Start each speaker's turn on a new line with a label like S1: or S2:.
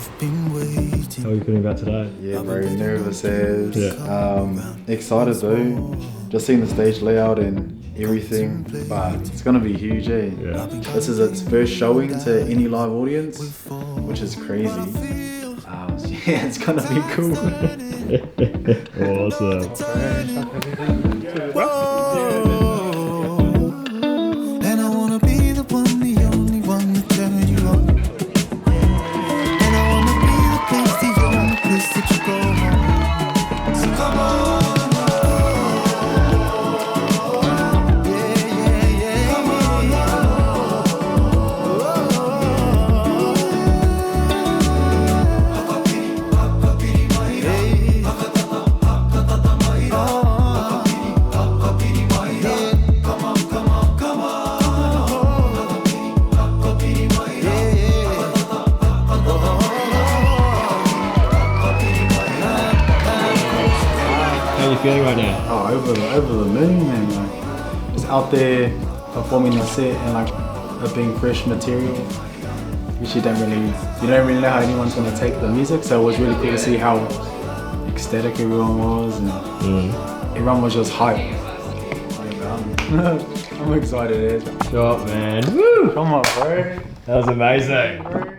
S1: How are you feeling about today?
S2: Yeah, very nervous as. Excited though. Just seeing the stage layout and everything, but it's gonna be huge, eh?
S1: Yeah.
S2: This is its first showing to any live audience, which is crazy. Yeah, it's gonna be cool.
S1: Awesome.
S3: And I wanna be the one, the only one to turn you on. And I wanna be the place, the only place that you go home. So come on.
S1: How are you feeling right now?
S2: Oh, over the moon, man. Like, just out there performing the set and like it being fresh material. Which you don't really know how anyone's gonna take the music. So it was really cool to see how ecstatic everyone was, and everyone was just hyped. I'm excited,
S1: Go up, man. Woo!
S2: Come on, bro.
S1: That was amazing.